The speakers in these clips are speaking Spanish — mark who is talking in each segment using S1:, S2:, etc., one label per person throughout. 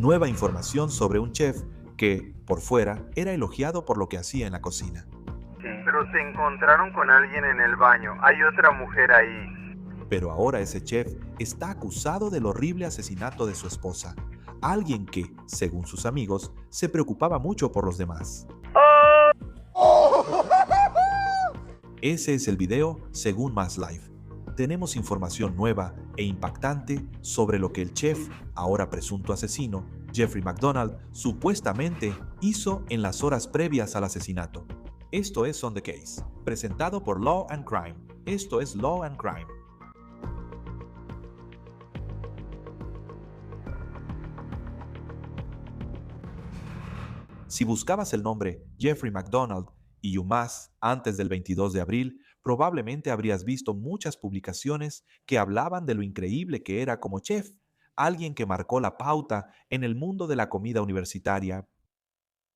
S1: Nueva información sobre un chef que, por fuera, era elogiado por lo que hacía en la cocina.
S2: Pero se encontraron con alguien en el baño. Hay otra mujer ahí.
S1: Pero ahora ese chef está acusado del horrible asesinato de su esposa, alguien que, según sus amigos, se preocupaba mucho por los demás. Ese es el video según Más Life. Tenemos información nueva e impactante sobre lo que el chef, ahora presunto asesino, Jeffrey MacDonald, supuestamente hizo en las horas previas al asesinato. Esto es On the Case, presentado por Law and Crime. Esto es Law and Crime. Si buscabas el nombre Jeffrey MacDonald y UMass antes del 22 de abril, probablemente habrías visto muchas publicaciones que hablaban de lo increíble que era como chef, alguien que marcó la pauta en el mundo de la comida universitaria.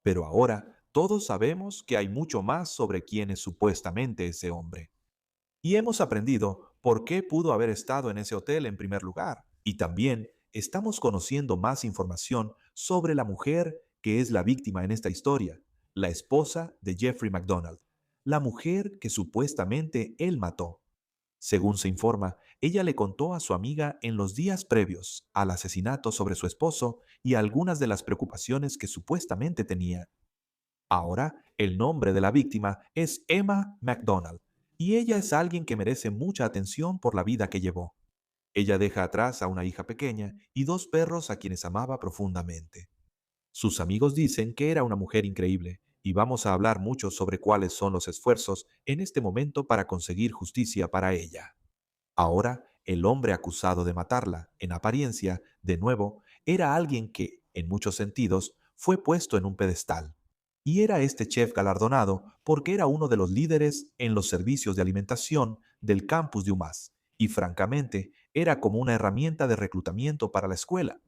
S1: Pero ahora todos sabemos que hay mucho más sobre quién es supuestamente ese hombre. Y hemos aprendido por qué pudo haber estado en ese hotel en primer lugar. Y también estamos conociendo más información sobre la mujer que es la víctima en esta historia, la esposa de Jeffrey MacDonald, la mujer que supuestamente él mató. Según se informa, ella le contó a su amiga en los días previos al asesinato sobre su esposo y algunas de las preocupaciones que supuestamente tenía. Ahora, el nombre de la víctima es Emma MacDonald, y ella es alguien que merece mucha atención por la vida que llevó. Ella deja atrás a una hija pequeña y dos perros a quienes amaba profundamente. Sus amigos dicen que era una mujer increíble, y vamos a hablar mucho sobre cuáles son los esfuerzos en este momento para conseguir justicia para ella. Ahora, el hombre acusado de matarla, en apariencia, de nuevo, era alguien que, en muchos sentidos, fue puesto en un pedestal. Y era este chef galardonado porque era uno de los líderes en los servicios de alimentación del campus de UMass, y francamente, era como una herramienta de reclutamiento para la escuela.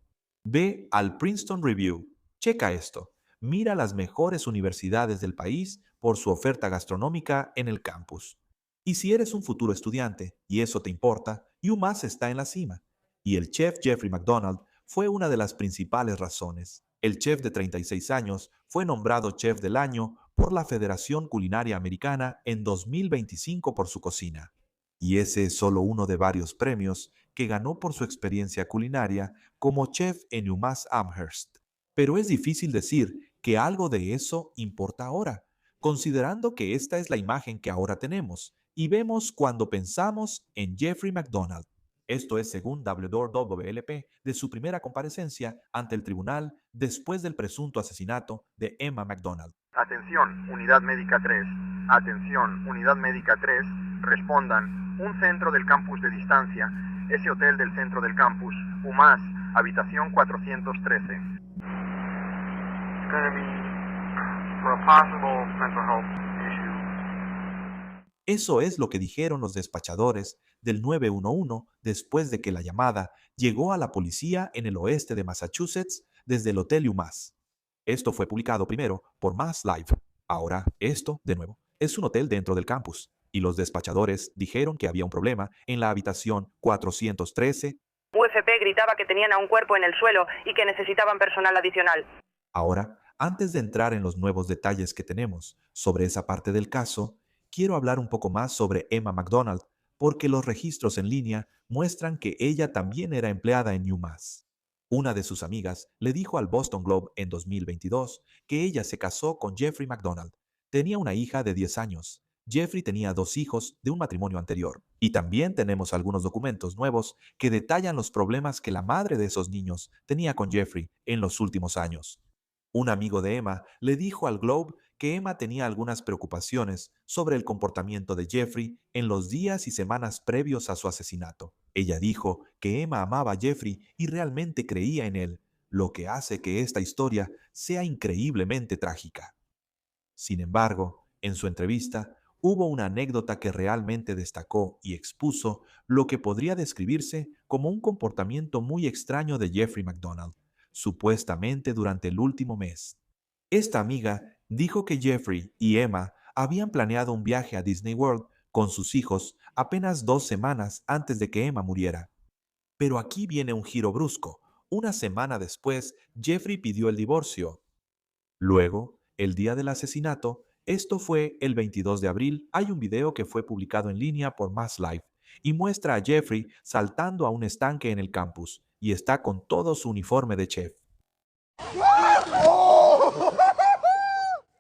S1: Ve al Princeton Review, checa esto, mira las mejores universidades del país por su oferta gastronómica en el campus. Y si eres un futuro estudiante y eso te importa, UMass está en la cima. Y el chef Jeffrey MacDonald fue una de las principales razones. El chef de 36 años fue nombrado chef del año por la Federación Culinaria Americana en 2025 por su cocina. Y ese es solo uno de varios premios que ganó por su experiencia culinaria como chef en UMass Amherst. Pero es difícil decir que algo de eso importa ahora, considerando que esta es la imagen que ahora tenemos y vemos cuando pensamos en Jeffrey MacDonald. Esto es según WWLP de su primera comparecencia ante el tribunal después del presunto asesinato de Emma MacDonald.
S2: Atención, Unidad Médica 3. Atención, Unidad Médica 3. Respondan. Un centro del campus de distancia. Ese hotel del centro del campus. UMass, habitación 413. It's gonna be for a possible mental health issue.
S1: Eso es lo que dijeron los despachadores del 911 después de que la llamada llegó a la policía en el oeste de Massachusetts desde el Hotel UMass. Esto fue publicado primero por Mass Live. Ahora, esto, de nuevo, es un hotel dentro del campus, y los despachadores dijeron que había un problema en la habitación 413.
S3: UFP gritaba que tenían a un cuerpo en el suelo y que necesitaban personal adicional.
S1: Ahora, antes de entrar en los nuevos detalles que tenemos sobre esa parte del caso, quiero hablar un poco más sobre Emma MacDonald, porque los registros en línea muestran que ella también era empleada en UMass. Una de sus amigas le dijo al Boston Globe en 2022 que ella se casó con Jeffrey MacDonald. Tenía una hija de 10 años. Jeffrey tenía 2 hijos de un matrimonio anterior. Y también tenemos algunos documentos nuevos que detallan los problemas que la madre de esos niños tenía con Jeffrey en los últimos años. Un amigo de Emma le dijo al Globe que Emma tenía algunas preocupaciones sobre el comportamiento de Jeffrey en los días y semanas previos a su asesinato. Ella dijo que Emma amaba a Jeffrey y realmente creía en él, lo que hace que esta historia sea increíblemente trágica. Sin embargo, en su entrevista, hubo una anécdota que realmente destacó y expuso lo que podría describirse como un comportamiento muy extraño de Jeffrey MacDonald, supuestamente durante el último mes. Esta amiga dijo que Jeffrey y Emma habían planeado un viaje a Disney World con sus hijos apenas 2 semanas antes de que Emma muriera. Pero aquí viene un giro brusco. Una semana después, Jeffrey pidió el divorcio. Luego, el día del asesinato, esto fue el 22 de abril, hay un video que fue publicado en línea por Mass Live y muestra a Jeffrey saltando a un estanque en el campus y está con todo su uniforme de chef.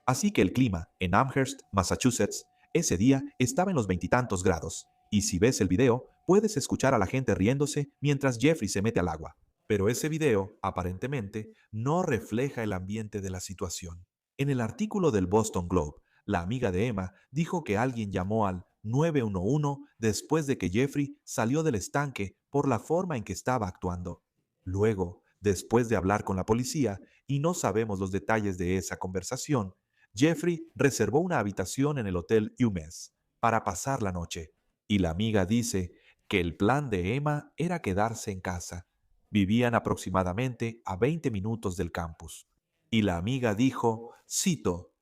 S1: Así que el clima en Amherst, Massachusetts, ese día estaba en los veintitantos grados. Y si ves el video, puedes escuchar a la gente riéndose mientras Jeffrey se mete al agua. Pero ese video, aparentemente, no refleja el ambiente de la situación. En el artículo del Boston Globe, la amiga de Emma dijo que alguien llamó al 911 después de que Jeffrey salió del estanque por la forma en que estaba actuando. Luego, después de hablar con la policía, y no sabemos los detalles de esa conversación, Jeffrey reservó una habitación en el Hotel UMass para pasar la noche, y la amiga dice que el plan de Emma era quedarse en casa. Vivían aproximadamente a 20 minutos del campus. Y la amiga dijo, cito,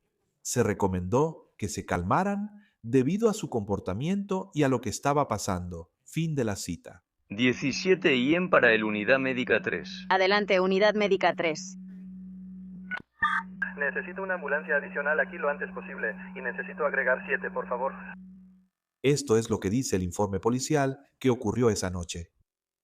S1: se recomendó que se calmaran debido a su comportamiento y a lo que estaba pasando. Fin de la cita.
S4: 17 IM para el Unidad Médica 3.
S5: Adelante, Unidad Médica 3.
S2: Necesito una ambulancia adicional aquí lo antes posible y necesito agregar 7, por favor.
S1: Esto es lo que dice el informe policial que ocurrió esa noche.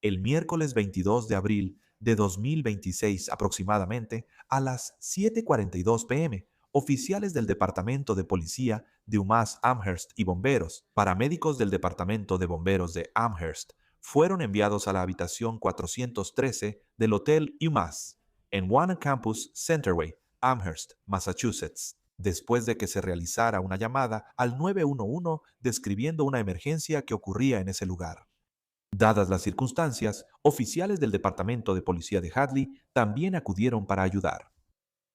S1: El miércoles 22 de abril de 2026 aproximadamente a las 7:42 p.m., oficiales del Departamento de Policía de UMass Amherst y bomberos, paramédicos del Departamento de Bomberos de Amherst, fueron enviados a la habitación 413 del Hotel UMass en One Campus Centerway, Amherst, Massachusetts, después de que se realizara una llamada al 911 describiendo una emergencia que ocurría en ese lugar. Dadas las circunstancias, oficiales del Departamento de Policía de Hadley también acudieron para ayudar.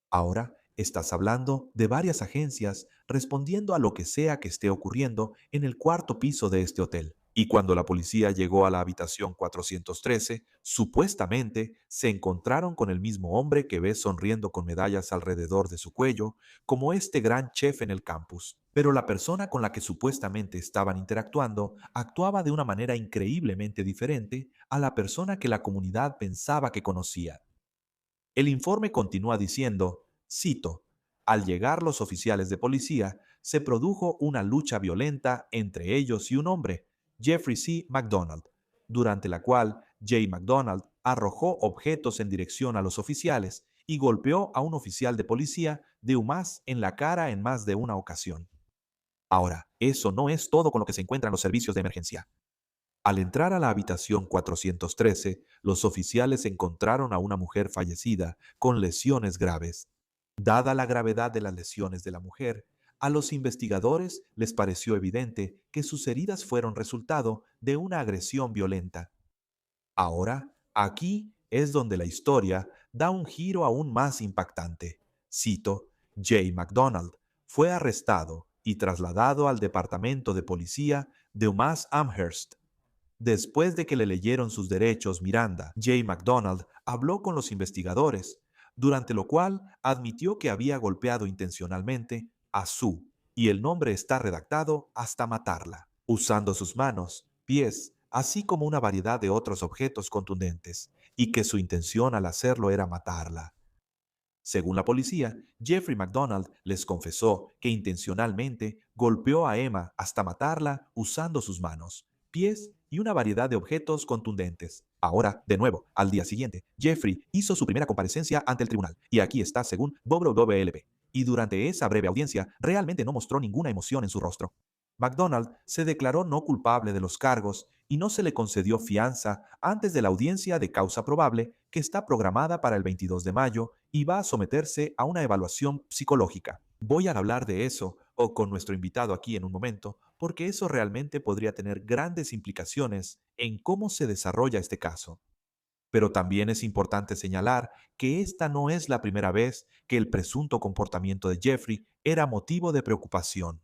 S1: Ahora estás hablando de varias agencias respondiendo a lo que sea que esté ocurriendo en el cuarto piso de este hotel. Y cuando la policía llegó a la habitación 413, supuestamente se encontraron con el mismo hombre que ves sonriendo con medallas alrededor de su cuello, como este gran chef en el campus. Pero la persona con la que supuestamente estaban interactuando actuaba de una manera increíblemente diferente a la persona que la comunidad pensaba que conocía. El informe continúa diciendo, cito, al llegar los oficiales de policía, se produjo una lucha violenta entre ellos y un hombre, Jeffrey C. McDonald, durante la cual J. McDonald arrojó objetos en dirección a los oficiales y golpeó a un oficial de policía de UMass en la cara en más de una ocasión. Ahora, eso no es todo con lo que se encuentran los servicios de emergencia. Al entrar a la habitación 413, los oficiales encontraron a una mujer fallecida con lesiones graves. Dada la gravedad de las lesiones de la mujer, a los investigadores les pareció evidente que sus heridas fueron resultado de una agresión violenta. Ahora, aquí es donde la historia da un giro aún más impactante. Cito, J. McDonald fue arrestado y trasladado al Departamento de Policía de UMass Amherst. Después de que le leyeron sus derechos Miranda, J. McDonald habló con los investigadores, durante lo cual admitió que había golpeado intencionalmente a Sue, y el nombre está redactado hasta matarla, usando sus manos, pies, así como una variedad de otros objetos contundentes, y que su intención al hacerlo era matarla. Según la policía, Jeffrey McDonald les confesó que intencionalmente golpeó a Emma hasta matarla usando sus manos, pies y una variedad de objetos contundentes. Ahora, de nuevo, al día siguiente, Jeffrey hizo su primera comparecencia ante el tribunal, y aquí está según WWLP. Y durante esa breve audiencia, realmente no mostró ninguna emoción en su rostro. McDonald se declaró no culpable de los cargos y no se le concedió fianza antes de la audiencia de causa probable que está programada para el 22 de mayo y va a someterse a una evaluación psicológica. Voy a hablar de eso o con nuestro invitado aquí en un momento, porque eso realmente podría tener grandes implicaciones en cómo se desarrolla este caso. Pero también es importante señalar que esta no es la primera vez que el presunto comportamiento de Jeffrey era motivo de preocupación.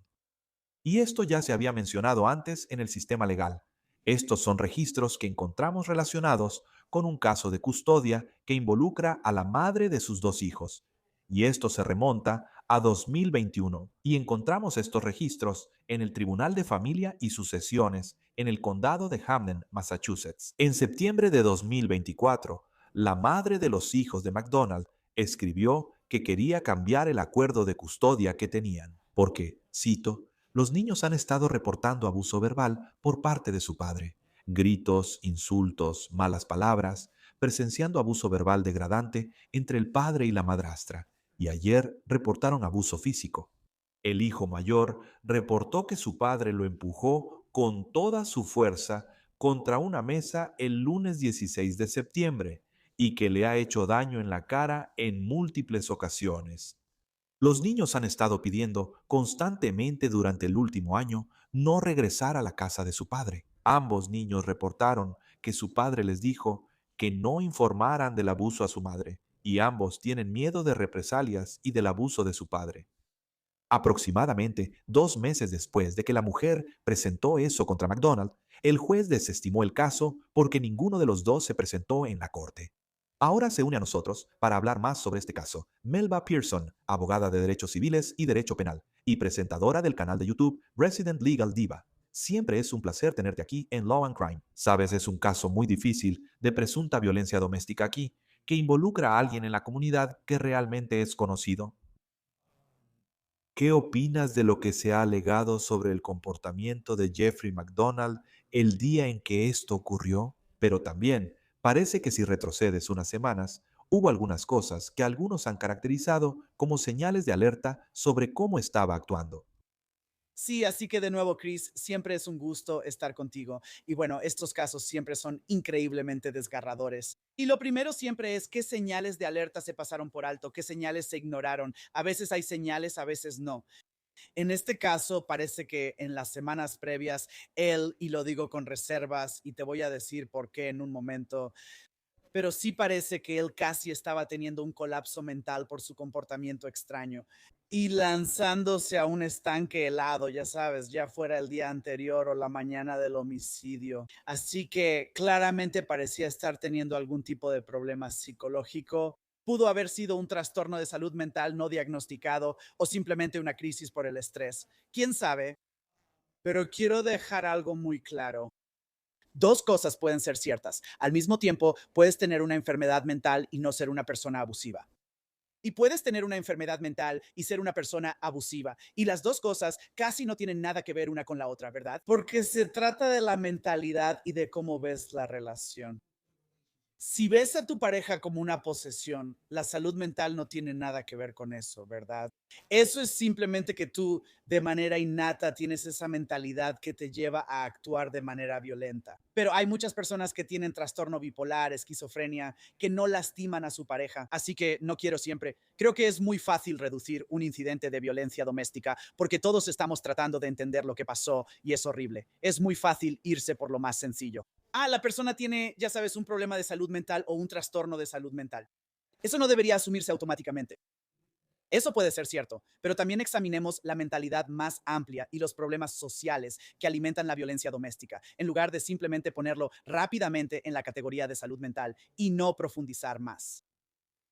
S1: Y esto ya se había mencionado antes en el sistema legal. Estos son registros que encontramos relacionados con un caso de custodia que involucra a la madre de sus dos hijos. Y esto se remonta a 2021. Y encontramos estos registros en el Tribunal de Familia y Sucesiones en el condado de Hamden, Massachusetts. En septiembre de 2024, la madre de los hijos de MacDonald escribió que quería cambiar el acuerdo de custodia que tenían, porque, cito, los niños han estado reportando abuso verbal por parte de su padre, gritos, insultos, malas palabras, presenciando abuso verbal degradante entre el padre y la madrastra, y ayer reportaron abuso físico. El hijo mayor reportó que su padre lo empujó con toda su fuerza contra una mesa el lunes 16 de septiembre y que le ha hecho daño en la cara en múltiples ocasiones. Los niños han estado pidiendo constantemente durante el último año no regresar a la casa de su padre. Ambos niños reportaron que su padre les dijo que no informaran del abuso a su madre, y ambos tienen miedo de represalias y del abuso de su padre. Aproximadamente 2 meses después de que la mujer presentó eso contra MacDonald, el juez desestimó el caso porque ninguno de los dos se presentó en la corte. Ahora se une a nosotros para hablar más sobre este caso Melba Pearson, abogada de derechos civiles y derecho penal, y presentadora del canal de YouTube Resident Legal Diva. Siempre es un placer tenerte aquí en Law and Crime. Sabes, es un caso muy difícil de presunta violencia doméstica aquí, que involucra a alguien en la comunidad que realmente es conocido. ¿Qué opinas de lo que se ha alegado sobre el comportamiento de Jeffrey MacDonald el día en que esto ocurrió? Pero también parece que si retrocedes unas semanas, hubo algunas cosas que algunos han caracterizado como señales de alerta sobre cómo estaba actuando.
S6: Sí, así que de nuevo, Chris, siempre es un gusto estar contigo. Y bueno, estos casos siempre son increíblemente desgarradores. Y lo primero siempre es qué señales de alerta se pasaron por alto, qué señales se ignoraron. A veces hay señales, a veces no. En este caso, parece que en las semanas previas, él, y lo digo con reservas, y te voy a decir por qué en un momento, pero sí parece que él casi estaba teniendo un colapso mental por su comportamiento extraño y lanzándose a un estanque helado, ya sabes, ya fuera el día anterior o la mañana del homicidio. Así que claramente parecía estar teniendo algún tipo de problema psicológico. Pudo haber sido un trastorno de salud mental no diagnosticado o simplemente una crisis por el estrés. ¿Quién sabe? Pero quiero dejar algo muy claro. Dos cosas pueden ser ciertas. Al mismo tiempo, puedes tener una enfermedad mental y no ser una persona abusiva. Y puedes tener una enfermedad mental y ser una persona abusiva. Y las dos cosas casi no tienen nada que ver una con la otra, ¿verdad? Porque se trata de la mentalidad y de cómo ves la relación. Si ves a tu pareja como una posesión, la salud mental no tiene nada que ver con eso, ¿verdad? Eso es simplemente que tú de manera innata tienes esa mentalidad que te lleva a actuar de manera violenta. Pero hay muchas personas que tienen trastorno bipolar, esquizofrenia, que no lastiman a su pareja. Así que no quiero siempre. Creo que es muy fácil reducir un incidente de violencia doméstica porque todos estamos tratando de entender lo que pasó y es horrible. Es muy fácil irse por lo más sencillo. La persona tiene, ya sabes, un problema de salud mental o un trastorno de salud mental. Eso no debería asumirse automáticamente. Eso puede ser cierto, pero también examinemos la mentalidad más amplia y los problemas sociales que alimentan la violencia doméstica, en lugar de simplemente ponerlo rápidamente en la categoría de salud mental y no profundizar más.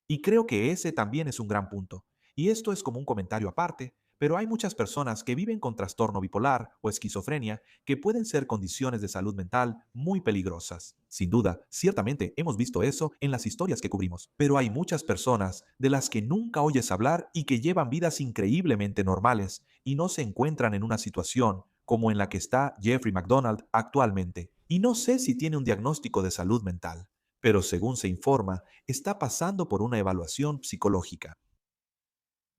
S1: Y creo que ese también es un gran punto. Y esto es como un comentario aparte, pero hay muchas personas que viven con trastorno bipolar o esquizofrenia que pueden ser condiciones de salud mental muy peligrosas. Sin duda, ciertamente hemos visto eso en las historias que cubrimos, pero hay muchas personas de las que nunca oyes hablar y que llevan vidas increíblemente normales y no se encuentran en una situación como en la que está Jeffrey MacDonald actualmente. Y no sé si tiene un diagnóstico de salud mental, pero según se informa, está pasando por una evaluación psicológica.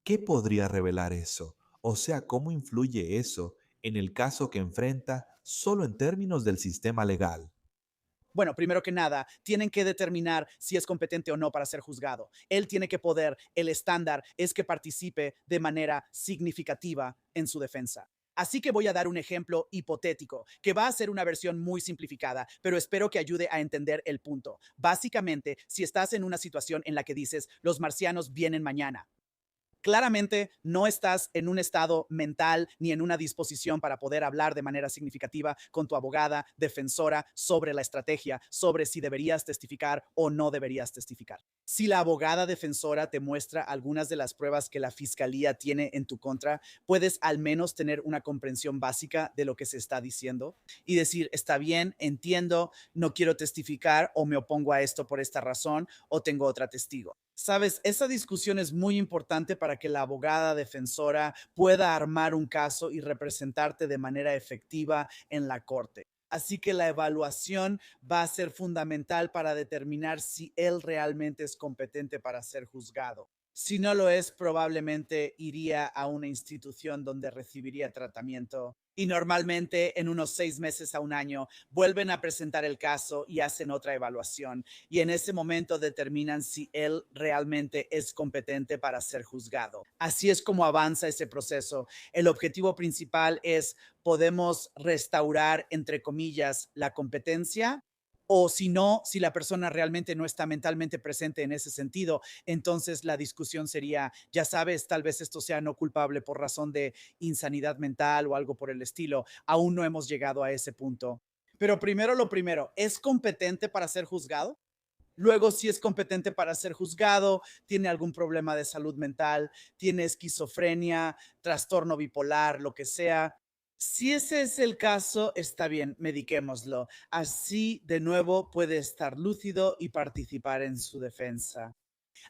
S1: ¿Qué podría revelar eso? O sea, ¿cómo influye eso en el caso que enfrenta solo en términos del sistema legal?
S6: Bueno, primero que nada, tienen que determinar si es competente o no para ser juzgado. Él tiene que poder, el estándar es que participe de manera significativa en su defensa. Así que voy a dar un ejemplo hipotético, que va a ser una versión muy simplificada, pero espero que ayude a entender el punto. Básicamente, si estás en una situación en la que dices, los marcianos vienen mañana, Claramente no estás en un estado mental ni en una disposición para poder hablar de manera significativa con tu abogada defensora sobre la estrategia, sobre si deberías testificar o no deberías testificar. Si la abogada defensora te muestra algunas de las pruebas que la fiscalía tiene en tu contra, puedes al menos tener una comprensión básica de lo que se está diciendo y decir, está bien, entiendo, no quiero testificar o me opongo a esto por esta razón o tengo otra testigo. Sabes, esa discusión es muy importante para que la abogada defensora pueda armar un caso y representarte de manera efectiva en la corte. Así que la evaluación va a ser fundamental para determinar si él realmente es competente para ser juzgado. Si no lo es, probablemente iría a una institución donde recibiría tratamiento y normalmente en unos 6 meses a un año vuelven a presentar el caso y hacen otra evaluación y en ese momento determinan si él realmente es competente para ser juzgado. Así es como avanza ese proceso. El objetivo principal es podemos restaurar, entre comillas, la competencia. O si no, si la persona realmente no está mentalmente presente en ese sentido, entonces la discusión sería, ya sabes, tal vez esto sea no culpable por razón de insanidad mental o algo por el estilo. Aún no hemos llegado a ese punto. Pero primero lo primero, ¿es competente para ser juzgado? Luego, si es competente para ser juzgado, tiene algún problema de salud mental, tiene esquizofrenia, trastorno bipolar, lo que sea. Si ese es el caso, está bien, mediquémoslo. Así, de nuevo, puede estar lúcido y participar en su defensa.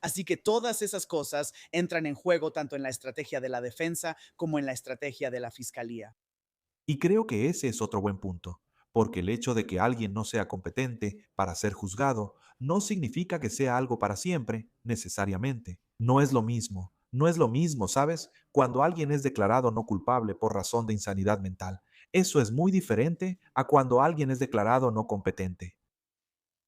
S6: Así que todas esas cosas entran en juego tanto en la estrategia de la defensa como en la estrategia de la fiscalía.
S1: Y creo que ese es otro buen punto, porque el hecho de que alguien no sea competente para ser juzgado no significa que sea algo para siempre, necesariamente. No es lo mismo, ¿sabes? Cuando alguien es declarado no culpable por razón de insanidad mental. Eso es muy diferente a cuando alguien es declarado no competente.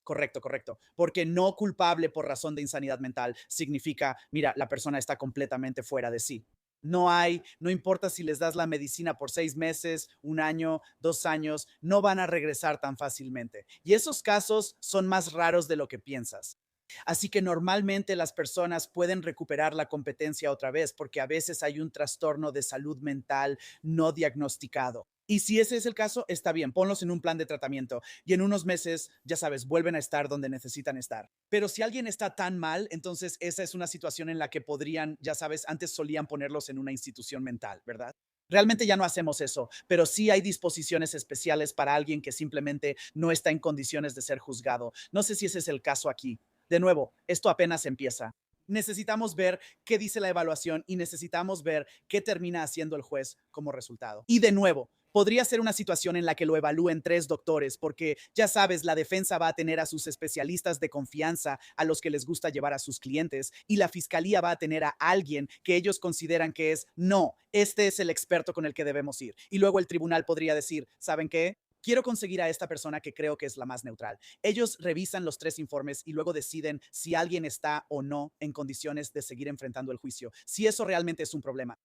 S6: Correcto, correcto. Porque no culpable por razón de insanidad mental significa, mira, la persona está completamente fuera de sí. No importa si les das la medicina por 6 meses, un año, 2 años, no van a regresar tan fácilmente. Y esos casos son más raros de lo que piensas. Así que normalmente las personas pueden recuperar la competencia otra vez porque a veces hay un trastorno de salud mental no diagnosticado. Y si ese es el caso, está bien, ponlos en un plan de tratamiento y en unos meses, ya sabes, vuelven a estar donde necesitan estar. Pero si alguien está tan mal, entonces esa es una situación en la que podrían, ya sabes, antes solían ponerlos en una institución mental, ¿verdad? Realmente ya no hacemos eso, pero sí hay disposiciones especiales para alguien que simplemente no está en condiciones de ser juzgado. No sé si ese es el caso aquí. De nuevo, esto apenas empieza. Necesitamos ver qué dice la evaluación y necesitamos ver qué termina haciendo el juez como resultado. Y de nuevo, podría ser una situación en la que lo evalúen 3 doctores, porque ya sabes, la defensa va a tener a sus especialistas de confianza a los que les gusta llevar a sus clientes y la fiscalía va a tener a alguien que ellos consideran que es, no, este es el experto con el que debemos ir. Y luego el tribunal podría decir, ¿saben qué? Quiero conseguir a esta persona que creo que es la más neutral. Ellos revisan los 3 informes y luego deciden si alguien está o no en condiciones de seguir enfrentando el juicio, si eso realmente es un problema.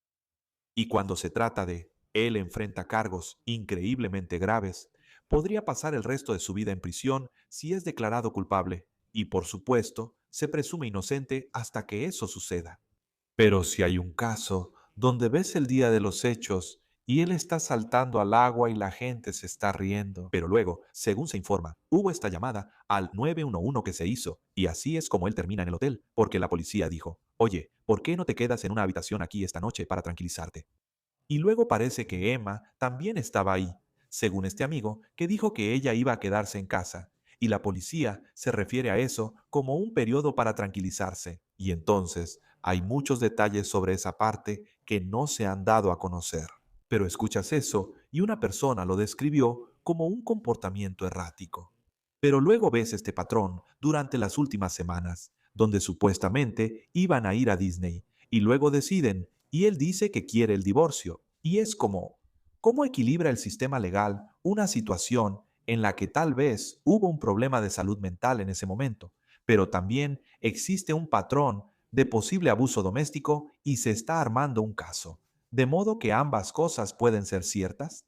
S1: Y cuando se trata de él enfrenta cargos increíblemente graves, podría pasar el resto de su vida en prisión si es declarado culpable, y por supuesto, se presume inocente hasta que eso suceda. Pero si hay un caso donde ves el día de los hechos y él está saltando al agua y la gente se está riendo, pero luego, según se informa, hubo esta llamada al 911 que se hizo, y así es como él termina en el hotel, porque la policía dijo, oye, ¿por qué no te quedas en una habitación aquí esta noche para tranquilizarte? Y luego parece que Emma también estaba ahí, según este amigo, que dijo que ella iba a quedarse en casa, y la policía se refiere a eso como un periodo para tranquilizarse. Y entonces hay muchos detalles sobre esa parte que no se han dado a conocer. Pero escuchas eso y una persona lo describió como un comportamiento errático. Pero luego ves este patrón durante las últimas semanas, donde supuestamente iban a ir a Disney, y luego deciden, y él dice que quiere el divorcio. Y es como, ¿cómo equilibra el sistema legal una situación en la que tal vez hubo un problema de salud mental en ese momento, pero también existe un patrón de posible abuso doméstico y se está armando un caso? De modo que ambas cosas pueden ser ciertas.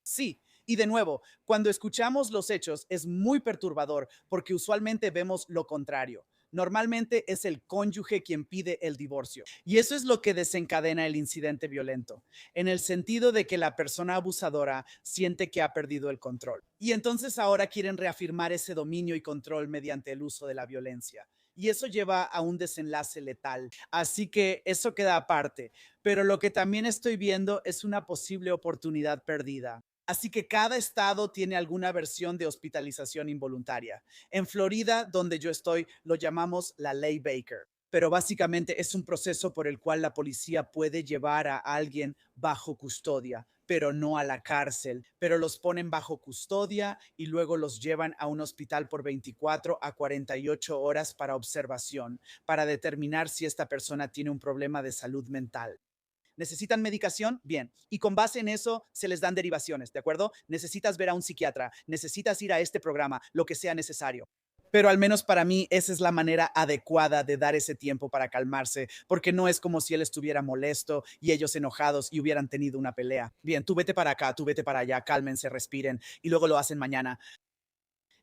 S6: Sí, y de nuevo, cuando escuchamos los hechos es muy perturbador porque usualmente vemos lo contrario. Normalmente es el cónyuge quien pide el divorcio. Y eso es lo que desencadena el incidente violento, en el sentido de que la persona abusadora siente que ha perdido el control. Y entonces ahora quieren reafirmar ese dominio y control mediante el uso de la violencia. Y eso lleva a un desenlace letal. Así que eso queda aparte. Pero lo que también estoy viendo es una posible oportunidad perdida. Así que cada estado tiene alguna versión de hospitalización involuntaria. En Florida, donde yo estoy, lo llamamos la ley Baker. Pero básicamente es un proceso por el cual la policía puede llevar a alguien bajo custodia, pero no a la cárcel, pero los ponen bajo custodia y luego los llevan a un hospital por 24 a 48 horas para observación, para determinar si esta persona tiene un problema de salud mental. ¿Necesitan medicación? Bien. Y con base en eso se les dan derivaciones, ¿de acuerdo? Necesitas ver a un psiquiatra, necesitas ir a este programa, lo que sea necesario. Pero al menos para mí esa es la manera adecuada de dar ese tiempo para calmarse, porque no es como si él estuviera molesto y ellos enojados y hubieran tenido una pelea. Bien, tú vete para acá, tú vete para allá, cálmense, respiren y luego lo hacen mañana.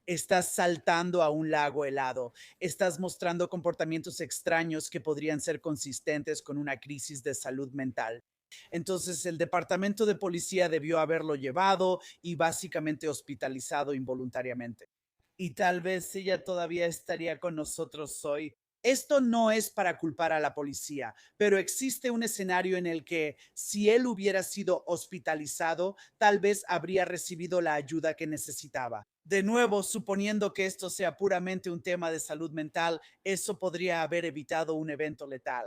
S6: Estás saltando a un lago helado, estás mostrando comportamientos extraños que podrían ser consistentes con una crisis de salud mental. Entonces, el departamento de policía debió haberlo llevado y básicamente hospitalizado involuntariamente. Y tal vez ella todavía estaría con nosotros hoy. Esto no es para culpar a la policía, pero existe un escenario en el que si él hubiera sido hospitalizado, tal vez habría recibido la ayuda que necesitaba. De nuevo, suponiendo que esto sea puramente un tema de salud mental, eso podría haber evitado un evento letal.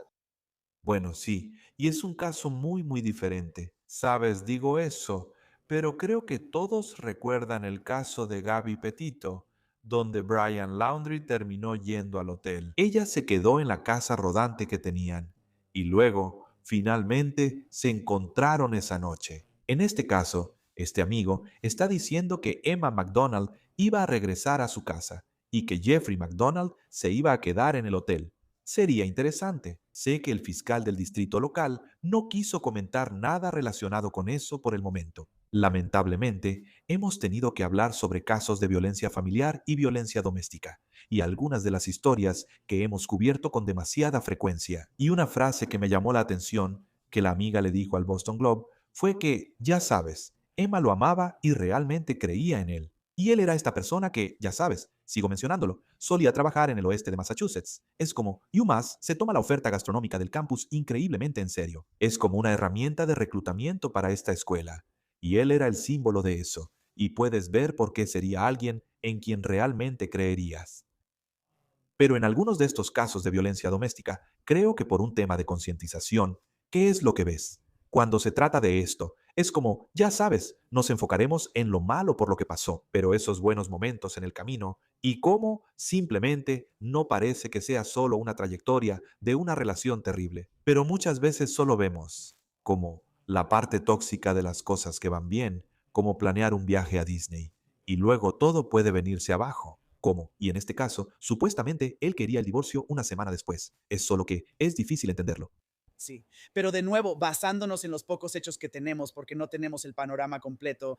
S1: Bueno, sí, y es un caso muy diferente. Sabes, digo eso, pero creo que todos recuerdan el caso de Gaby Petito, donde Brian Laundrie terminó yendo al hotel. Ella se quedó en la casa rodante que tenían y luego, finalmente, se encontraron esa noche. En este caso, este amigo está diciendo que Emma McDonald iba a regresar a su casa y que Jeffrey McDonald se iba a quedar en el hotel. Sería interesante. Sé que el fiscal del distrito local no quiso comentar nada relacionado con eso por el momento. Lamentablemente, hemos tenido que hablar sobre casos de violencia familiar y violencia doméstica, y algunas de las historias que hemos cubierto con demasiada frecuencia. Y una frase que me llamó la atención, que la amiga le dijo al Boston Globe, fue que, ya sabes, Emma lo amaba y realmente creía en él. Y él era esta persona que, ya sabes, sigo mencionándolo, solía trabajar en el oeste de Massachusetts. Es como UMass se toma la oferta gastronómica del campus increíblemente en serio. Es como una herramienta de reclutamiento para esta escuela. Y él era el símbolo de eso. Y puedes ver por qué sería alguien en quien realmente creerías. Pero en algunos de estos casos de violencia doméstica, creo que por un tema de concientización, ¿qué es lo que ves? Cuando se trata de esto, es como, ya sabes, nos enfocaremos en lo malo por lo que pasó, pero esos buenos momentos en el camino y cómo simplemente no parece que sea solo una trayectoria de una relación terrible. Pero muchas veces solo vemos como la parte tóxica de las cosas que van bien, como planear un viaje a Disney, y luego todo puede venirse abajo. ¿Cómo? Y en este caso, supuestamente él quería el divorcio una semana después. Es solo que es difícil entenderlo.
S6: Sí, pero de nuevo, basándonos en los pocos hechos que tenemos, porque no tenemos el panorama completo,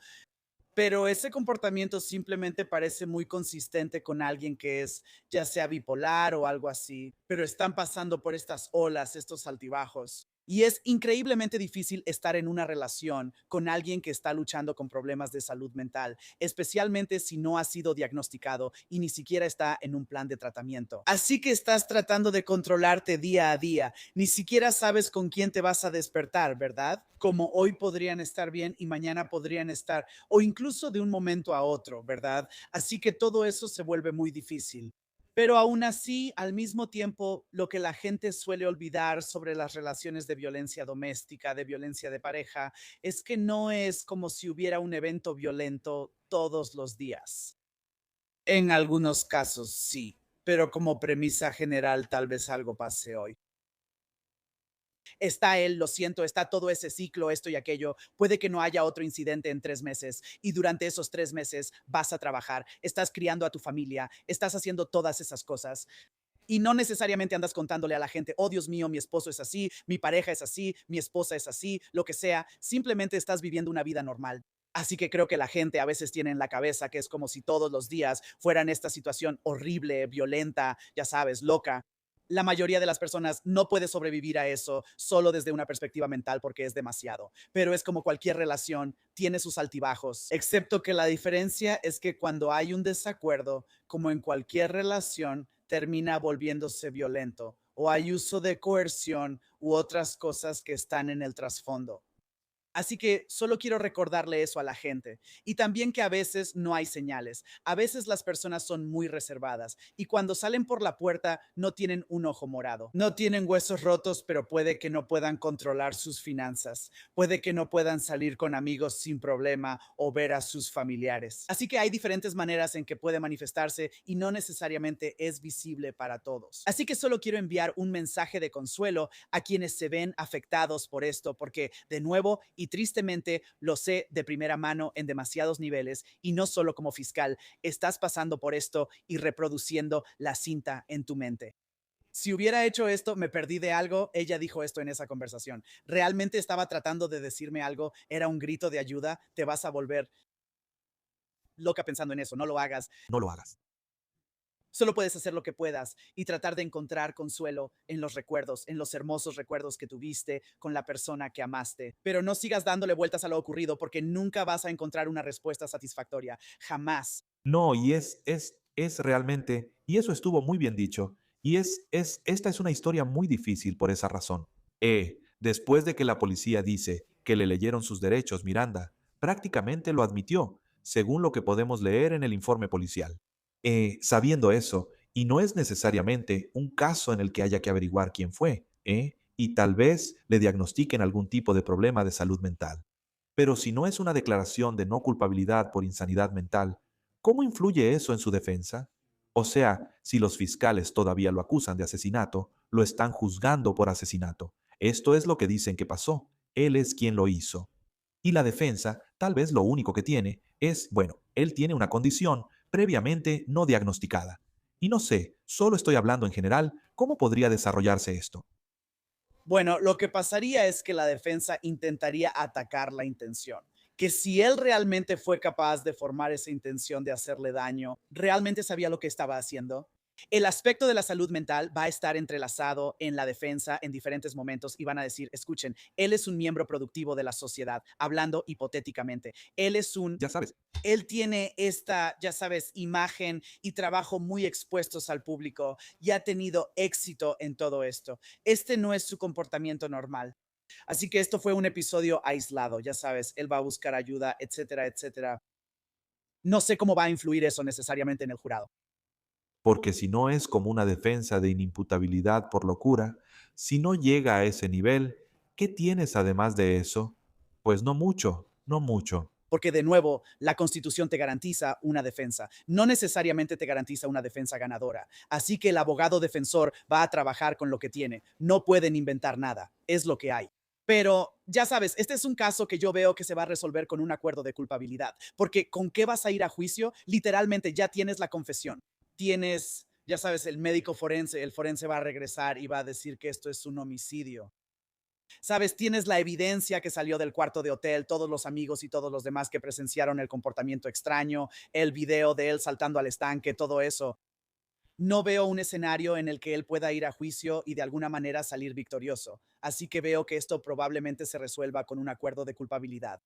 S6: pero ese comportamiento simplemente parece muy consistente con alguien que es ya sea bipolar o algo así, pero están pasando por estas olas, estos altibajos. Y es increíblemente difícil estar en una relación con alguien que está luchando con problemas de salud mental, especialmente si no ha sido diagnosticado y ni siquiera está en un plan de tratamiento. Así que estás tratando de controlarte día a día. Ni siquiera sabes con quién te vas a despertar, ¿verdad? Como hoy podrían estar bien y mañana podrían estar, o incluso de un momento a otro, ¿verdad? Así que todo eso se vuelve muy difícil. Pero aún así, al mismo tiempo, lo que la gente suele olvidar sobre las relaciones de violencia doméstica, de violencia de pareja, es que no es como si hubiera un evento violento todos los días. En algunos casos sí, pero como premisa general tal vez algo pase hoy. Está él, lo siento, está todo ese ciclo, esto y aquello. Puede que no haya otro incidente en 3 meses y durante esos 3 meses vas a trabajar, estás criando a tu familia, estás haciendo todas esas cosas. Y no necesariamente andas contándole a la gente, oh Dios mío, mi esposo es así, mi pareja es así, mi esposa es así, lo que sea. Simplemente estás viviendo una vida normal. Así que creo que la gente a veces tiene en la cabeza que es como si todos los días fueran esta situación horrible, violenta, ya sabes, loca. La mayoría de las personas no puede sobrevivir a eso solo desde una perspectiva mental porque es demasiado. Pero es como cualquier relación, tiene sus altibajos. Excepto que la diferencia es que cuando hay un desacuerdo, como en cualquier relación, termina volviéndose violento o hay uso de coerción u otras cosas que están en el trasfondo. Así que solo quiero recordarle eso a la gente. Y también que a veces no hay señales. A veces las personas son muy reservadas y cuando salen por la puerta no tienen un ojo morado. No tienen huesos rotos, pero puede que no puedan controlar sus finanzas. Puede que no puedan salir con amigos sin problema o ver a sus familiares. Así que hay diferentes maneras en que puede manifestarse y no necesariamente es visible para todos. Así que solo quiero enviar un mensaje de consuelo a quienes se ven afectados por esto, porque de nuevo y tristemente lo sé de primera mano en demasiados niveles y no solo como fiscal, estás pasando por esto y reproduciendo la cinta en tu mente. Si hubiera hecho esto, me perdí de algo. Ella dijo esto en esa conversación. Realmente estaba tratando de decirme algo. Era un grito de ayuda. Te vas a volver loca pensando en eso. No lo hagas.
S1: No lo hagas.
S6: Solo puedes hacer lo que puedas y tratar de encontrar consuelo en los recuerdos, en los hermosos recuerdos que tuviste con la persona que amaste. Pero no sigas dándole vueltas a lo ocurrido porque nunca vas a encontrar una respuesta satisfactoria. Jamás.
S1: No, y es realmente, y eso estuvo muy bien dicho, y esta es una historia muy difícil por esa razón. Después de que la policía dice que le leyeron sus derechos, Miranda prácticamente lo admitió, según lo que podemos leer en el informe policial. Sabiendo eso, y no es necesariamente un caso en el que haya que averiguar quién fue, y tal vez le diagnostiquen algún tipo de problema de salud mental. Pero si no es una declaración de no culpabilidad por insanidad mental, ¿cómo influye eso en su defensa? O sea, si los fiscales todavía lo acusan de asesinato, lo están juzgando por asesinato. Esto es lo que dicen que pasó. Él es quien lo hizo. Y la defensa, tal vez lo único que tiene es, bueno, él tiene una condición previamente no diagnosticada. Y no sé, solo estoy hablando en general, ¿cómo podría desarrollarse esto?
S6: Bueno, lo que pasaría es que la defensa intentaría atacar la intención. Que si él realmente fue capaz de formar esa intención de hacerle daño, realmente sabía lo que estaba haciendo. El aspecto de la salud mental va a estar entrelazado en la defensa en diferentes momentos y van a decir, escuchen, él es un miembro productivo de la sociedad, hablando hipotéticamente.
S1: Ya sabes,
S6: Él tiene esta, ya sabes, imagen y trabajo muy expuestos al público y ha tenido éxito en todo esto. Este no es su comportamiento normal. Así que esto fue un episodio aislado, ya sabes, él va a buscar ayuda, etcétera, etcétera. No sé cómo va a influir eso necesariamente en el jurado.
S1: porque si no es como una defensa de inimputabilidad por locura, si no llega a ese nivel, ¿qué tienes además de eso? Pues no mucho, no mucho.
S6: Porque de nuevo, la Constitución te garantiza una defensa. No necesariamente te garantiza una defensa ganadora. Así que el abogado defensor va a trabajar con lo que tiene. No pueden inventar nada. Es lo que hay. Pero ya sabes, este es un caso que yo veo que se va a resolver con un acuerdo de culpabilidad. Porque ¿con qué vas a ir a juicio? Literalmente ya tienes la confesión. Tienes, ya sabes, el médico forense. El forense va a regresar y va a decir que esto es un homicidio. Sabes, tienes la evidencia que salió del cuarto de hotel, todos los amigos y todos los demás que presenciaron el comportamiento extraño, el video de él saltando al estanque, todo eso. No veo un escenario en el que él pueda ir a juicio y de alguna manera salir victorioso. Así que veo que esto probablemente se resuelva con un acuerdo de culpabilidad.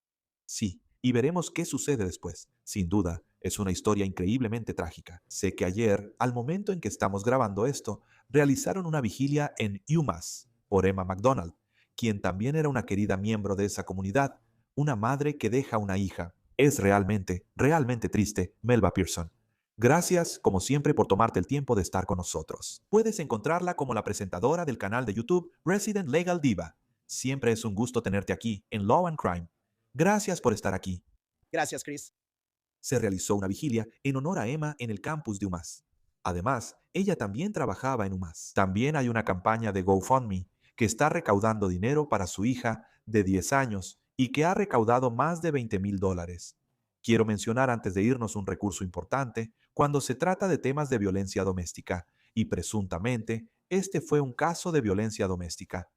S1: Sí, y veremos qué sucede después. Sin duda, es una historia increíblemente trágica. Sé que ayer, al momento en que estamos grabando esto, realizaron una vigilia en UMass por Emma McDonald, quien también era una querida miembro de esa comunidad, una madre que deja una hija. Es realmente, realmente triste, Melba Pearson. Gracias, como siempre, por tomarte el tiempo de estar con nosotros. Puedes encontrarla como la presentadora del canal de YouTube Resident Legal Diva. Siempre es un gusto tenerte aquí en Law and Crime. Gracias por estar aquí.
S6: Gracias, Chris.
S1: Se realizó una vigilia en honor a Emma en el campus de UMass. Además, ella también trabajaba en UMass. También hay una campaña de GoFundMe que está recaudando dinero para su hija de 10 años y que ha recaudado más de $20,000. Quiero mencionar antes de irnos un recurso importante cuando se trata de temas de violencia doméstica, y presuntamente este fue un caso de violencia doméstica.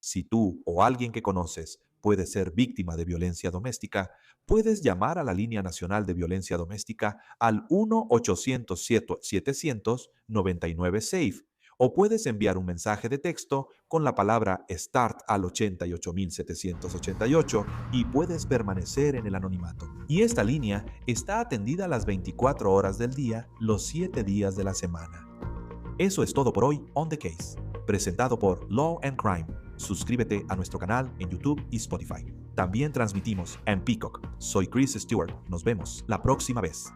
S1: Si tú o alguien que conoces puedes ser víctima de violencia doméstica, puedes llamar a la Línea Nacional de Violencia Doméstica al 1-800-700-99-SAFE o puedes enviar un mensaje de texto con la palabra START al 88788 y puedes permanecer en el anonimato. Y esta línea está atendida las 24 horas del día, los 7 días de la semana. Eso es todo por hoy On The Case, presentado por Law and Crime. Suscríbete a nuestro canal en YouTube y Spotify. También transmitimos en Peacock. Soy Chris Stewart. Nos vemos la próxima vez.